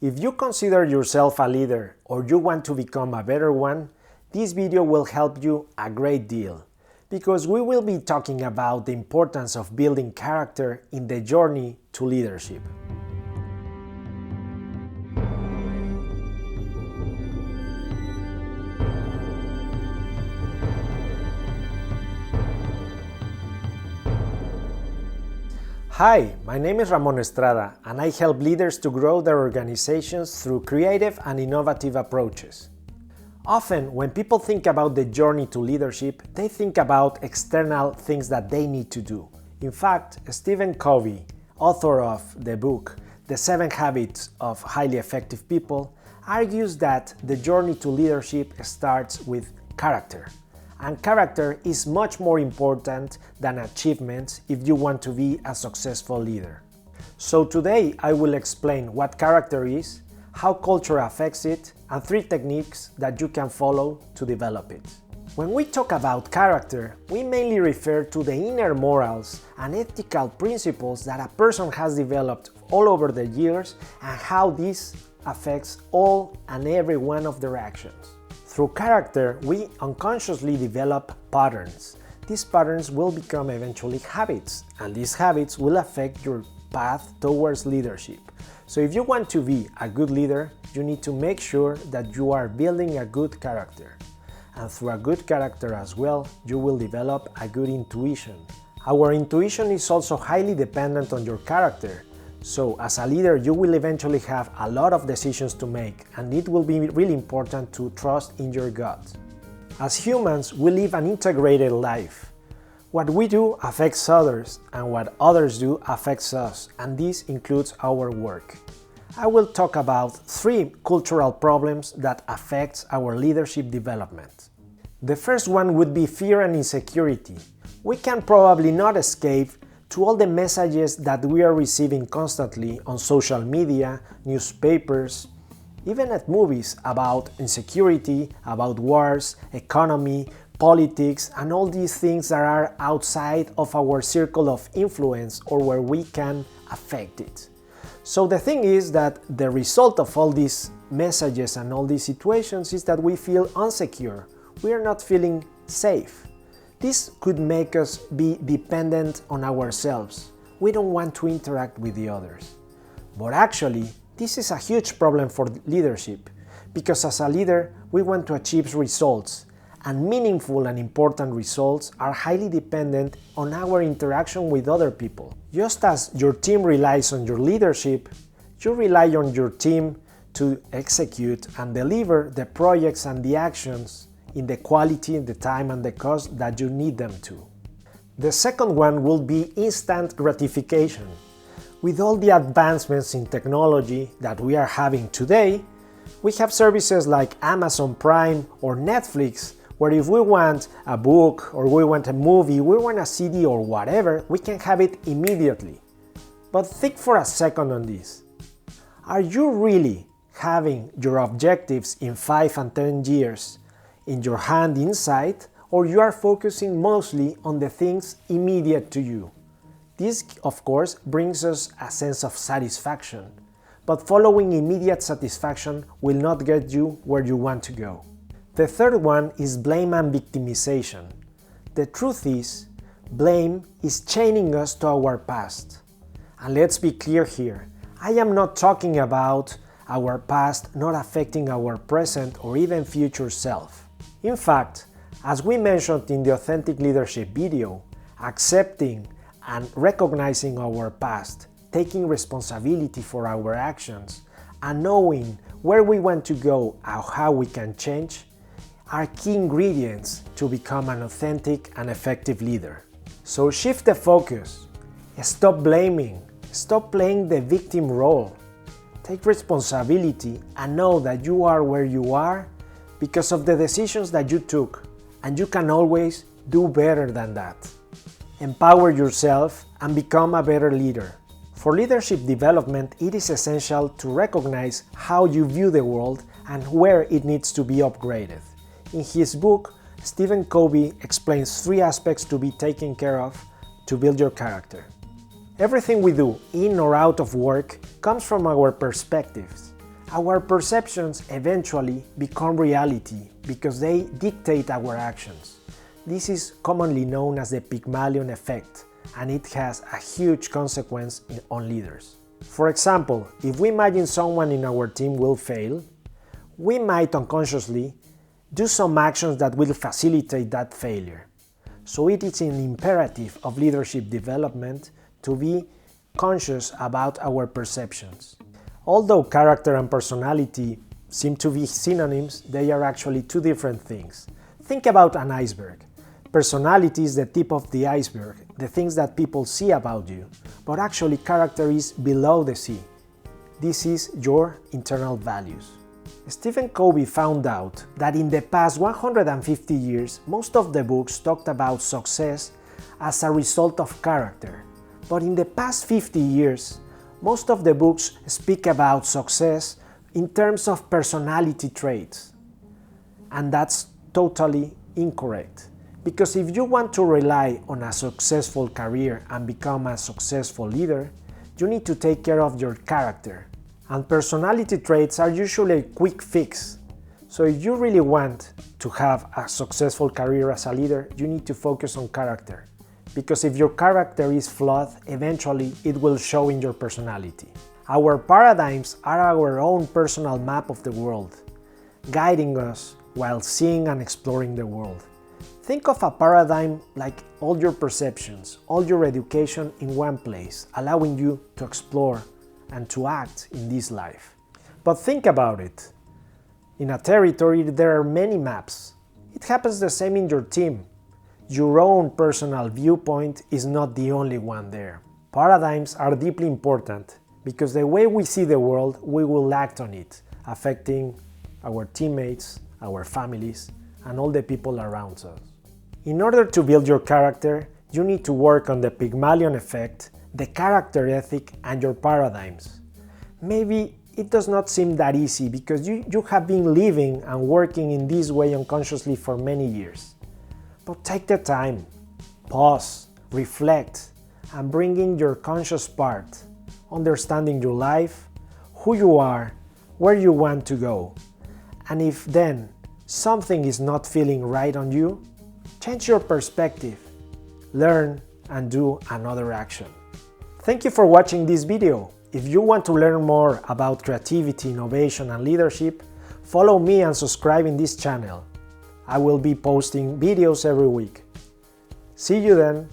If you consider yourself a leader or you want to become a better one, this video will help you a great deal, because we will be talking about the importance of building character in the journey to leadership. Hi, my name is Ramon Estrada, and I help leaders to grow their organizations through creative and innovative approaches. Often, when people think about the journey to leadership, they think about external things that they need to do. In fact, Stephen Covey, author of the book The 7 Habits of Highly Effective People, argues that the journey to leadership starts with character. And character is much more important than achievements if you want to be a successful leader. So today I will explain what character is, how culture affects it, and 3 techniques that you can follow to develop it. When we talk about character, we mainly refer to the inner morals and ethical principles that a person has developed all over the years and how this affects all and every one of their actions. Through character, we unconsciously develop patterns. These patterns will become eventually habits, and these habits will affect your path towards leadership. So if you want to be a good leader, you need to make sure that you are building a good character. And through a good character as well, you will develop a good intuition. Our intuition is also highly dependent on your character. So as a leader, you will eventually have a lot of decisions to make, and it will be really important to trust in your gut. As humans, we live an integrated life. What we do affects others, and what others do affects us, and this includes our work. I will talk about 3 cultural problems that affect our leadership development. The first one would be fear and insecurity. We can probably not escape to all the messages that we are receiving constantly on social media, newspapers, even at movies about insecurity, about wars, economy, politics, and all these things that are outside of our circle of influence or where we can affect it. So the thing is that the result of all these messages and all these situations is that we feel insecure. We are not feeling safe. This could make us be dependent on ourselves. We don't want to interact with the others. But actually, this is a huge problem for leadership, because as a leader, we want to achieve results, and meaningful and important results are highly dependent on our interaction with other people. Just as your team relies on your leadership, you rely on your team to execute and deliver the projects and the actions in the quality, the time, and the cost that you need them to. The second one will be instant gratification. With all the advancements in technology that we are having today, we have services like Amazon Prime or Netflix, where if we want a book or we want a movie, we want a CD or whatever, we can have it immediately. But think for a second on this. Are you really having your objectives in 5 and 10 years in your hand inside, or you are focusing mostly on the things immediate to you? This, of course, brings us a sense of satisfaction, but following immediate satisfaction will not get you where you want to go. The third one is blame and victimization. The truth is, blame is chaining us to our past. And let's be clear here, I am not talking about our past not affecting our present or even future self. In fact, as we mentioned in the Authentic Leadership video, accepting and recognizing our past, taking responsibility for our actions, and knowing where we want to go and how we can change are key ingredients to become an authentic and effective leader. So shift the focus, stop blaming, stop playing the victim role, take responsibility and know that you are where you are because of the decisions that you took, and you can always do better than that. Empower yourself and become a better leader. For leadership development, it is essential to recognize how you view the world and where it needs to be upgraded. In his book, Stephen Covey explains 3 aspects to be taken care of to build your character. Everything we do, in or out of work, comes from our perspectives. Our perceptions eventually become reality because they dictate our actions. This is commonly known as the Pygmalion effect, and it has a huge consequence on leaders. For example, if we imagine someone in our team will fail, we might unconsciously do some actions that will facilitate that failure. So it is an imperative of leadership development to be conscious about our perceptions. Although character and personality seem to be synonyms, they are actually two different things. Think about an iceberg. Personality is the tip of the iceberg, the things that people see about you, but actually character is below the sea. This is your internal values. Stephen Covey found out that in the past 150 years, most of the books talked about success as a result of character. But in the past 50 years, most of the books speak about success in terms of personality traits. And that's totally incorrect. Because if you want to rely on a successful career and become a successful leader, you need to take care of your character. And personality traits are usually a quick fix. So if you really want to have a successful career as a leader, you need to focus on character. Because if your character is flawed, eventually it will show in your personality. Our paradigms are our own personal map of the world, guiding us while seeing and exploring the world. Think of a paradigm like all your perceptions, all your education in one place, allowing you to explore and to act in this life. But think about it. In a territory, there are many maps. It happens the same in your team. Your own personal viewpoint is not the only one there. Paradigms are deeply important because the way we see the world, we will act on it, affecting our teammates, our families, and all the people around us. In order to build your character, you need to work on the Pygmalion effect, the character ethic, and your paradigms. Maybe it does not seem that easy because you have been living and working in this way unconsciously for many years. But take the time, pause, reflect, and bring in your conscious part, understanding your life, who you are, where you want to go. And if then something is not feeling right on you, change your perspective, learn, and do another action. Thank you for watching this video. If you want to learn more about creativity, innovation, and leadership, follow me and subscribe in this channel. I will be posting videos every week. See you then.